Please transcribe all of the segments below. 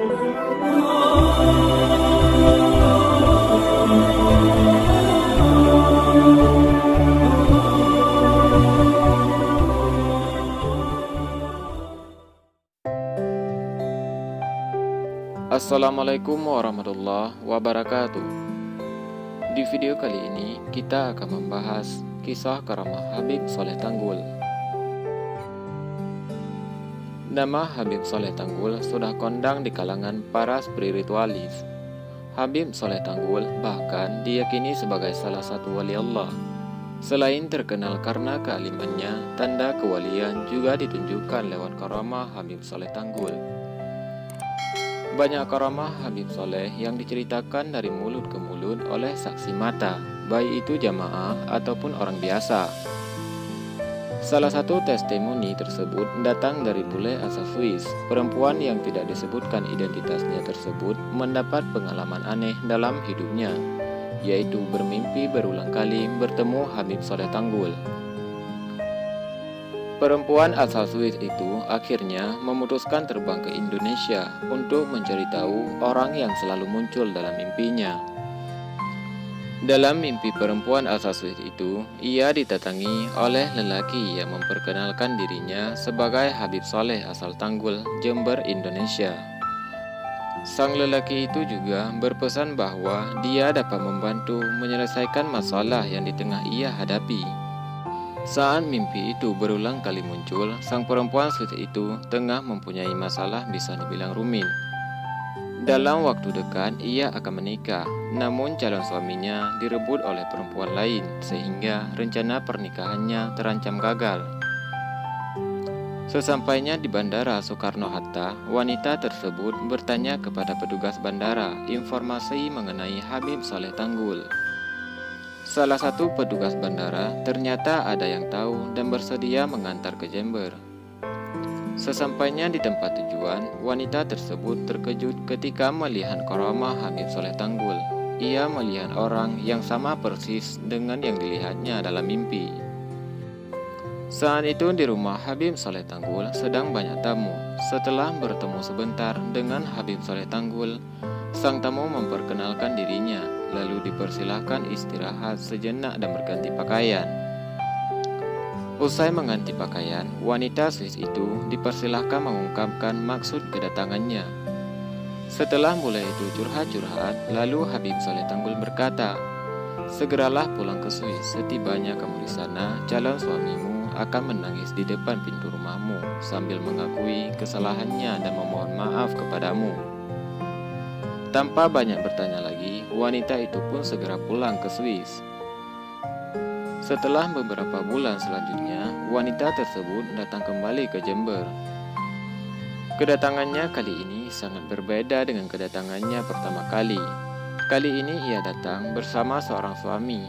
Assalamualaikum warahmatullahi wabarakatuh. Di video kali ini kita akan membahas kisah karamah Habib Soleh Tanggul. Nama Habib Soleh Tanggul sudah kondang di kalangan para spiritualis. Habib Soleh Tanggul bahkan diyakini sebagai salah satu wali Allah. Selain terkenal karena kealimannya, tanda kewalian juga ditunjukkan lewat karamah Habib Soleh Tanggul. Banyak karamah Habib Soleh yang diceritakan dari mulut ke mulut oleh saksi mata, baik itu jamaah ataupun orang biasa. Salah satu testimoni tersebut datang dari bule asal Swiss. Perempuan yang tidak disebutkan identitasnya tersebut mendapat pengalaman aneh dalam hidupnya, yaitu bermimpi berulang kali bertemu Habib Soleh Tanggul. Perempuan asal Swiss itu akhirnya memutuskan terbang ke Indonesia untuk mencari tahu orang yang selalu muncul dalam mimpinya. Dalam mimpi perempuan asal Swiss itu, ia didatangi oleh lelaki yang memperkenalkan dirinya sebagai Habib Soleh asal Tanggul, Jember, Indonesia. Sang lelaki itu juga berpesan bahwa dia dapat membantu menyelesaikan masalah yang di tengah ia hadapi. Saat mimpi itu berulang kali muncul, sang perempuan Swiss itu tengah mempunyai masalah bisa dibilang rumit. Dalam waktu dekat ia akan menikah, namun calon suaminya direbut oleh perempuan lain sehingga rencana pernikahannya terancam gagal. Sesampainya di Bandara Soekarno-Hatta, wanita tersebut bertanya kepada petugas bandara informasi mengenai Habib Soleh Tanggul. Salah satu petugas bandara ternyata ada yang tahu dan bersedia mengantar ke Jember. Sesampainya di tempat tujuan, wanita tersebut terkejut ketika melihat karamah Habib Soleh Tanggul. Ia melihat orang yang sama persis dengan yang dilihatnya dalam mimpi. Saat itu di rumah Habib Soleh Tanggul sedang banyak tamu. Setelah bertemu sebentar dengan Habib Soleh Tanggul, sang tamu memperkenalkan dirinya, lalu dipersilahkan istirahat sejenak dan berganti pakaian. Usai mengganti pakaian, wanita Swiss itu dipersilahkan mengungkapkan maksud kedatangannya. Setelah mulai itu curhat-curhat, lalu Habib Soleh Tanggul berkata, "Segeralah pulang ke Swiss, setibanya kamu di sana, calon suamimu akan menangis di depan pintu rumahmu sambil mengakui kesalahannya dan memohon maaf kepadamu." Tanpa banyak bertanya lagi, wanita itu pun segera pulang ke Swiss. Setelah beberapa bulan selanjutnya, wanita tersebut datang kembali ke Jember. Kedatangannya kali ini sangat berbeda dengan kedatangannya pertama kali. Kali ini ia datang bersama seorang suami.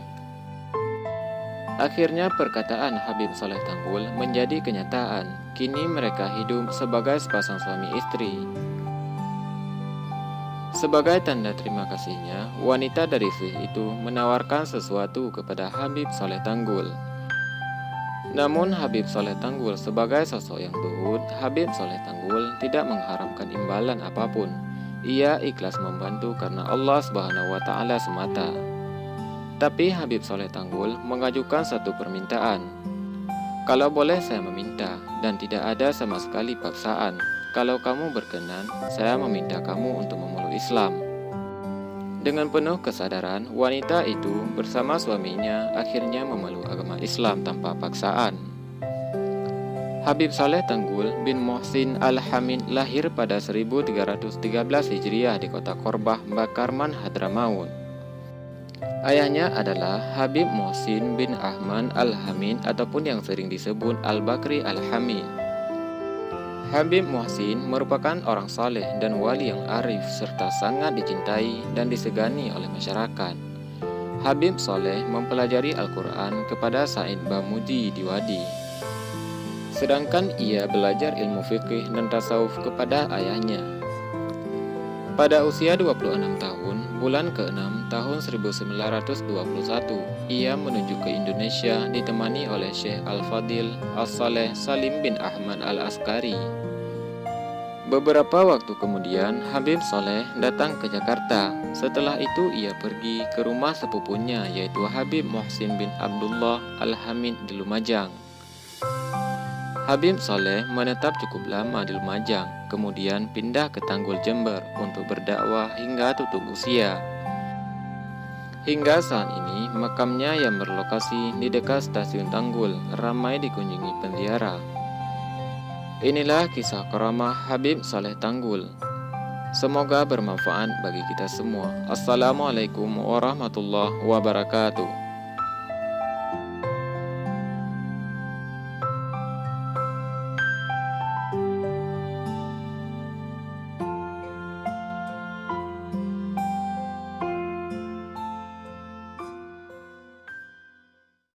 Akhirnya perkataan Habib Soleh Tanggul menjadi kenyataan. Kini mereka hidup sebagai sepasang suami istri. Sebagai tanda terima kasihnya, wanita dari Swiss itu menawarkan sesuatu kepada Habib Soleh Tanggul. Namun Habib Soleh Tanggul sebagai sosok yang zuhud, Habib Soleh Tanggul tidak mengharapkan imbalan apapun. Ia ikhlas membantu karena Allah Subhanahu wa Ta'ala semata. Tapi Habib Soleh Tanggul mengajukan satu permintaan. "Kalau boleh saya meminta dan tidak ada sama sekali paksaan. Kalau kamu berkenan, saya meminta kamu untuk memeluk Islam." Dengan penuh kesadaran, wanita itu bersama suaminya akhirnya memeluk agama Islam tanpa paksaan. Habib Soleh Tanggul bin Muhsin Al-Hamid lahir pada 1313 Hijriah di kota Korbah, Bakarman, Hadramaut. Ayahnya adalah Habib Muhsin bin Ahmad Al-Hamid ataupun yang sering disebut Al-Bakri Al-Hamid. Habib Muhsin merupakan orang saleh dan wali yang arif serta sangat dicintai dan disegani oleh masyarakat. Habib Soleh mempelajari Al-Quran kepada Said Bamuji di Wadi. Sedangkan ia belajar ilmu fikih dan tasawuf kepada ayahnya. Pada usia 26 tahun, bulan ke-6 tahun 1921, ia menuju ke Indonesia ditemani oleh Syekh Al-Fadil As-Saleh Salim bin Ahmad Al-Askari. Beberapa waktu kemudian, Habib Soleh datang ke Jakarta. Setelah itu, ia pergi ke rumah sepupunya, yaitu Habib Muhsin bin Abdullah Al-Hamid di Lumajang. Habib Soleh menetap cukup lama di Lumajang, kemudian pindah ke Tanggul Jember untuk berdakwah hingga tutup usia. Hingga saat ini, makamnya yang berlokasi di dekat stasiun Tanggul ramai dikunjungi penziarah. Inilah kisah karamah Habib Soleh Tanggul. Semoga bermanfaat bagi kita semua. Assalamualaikum warahmatullahi wabarakatuh.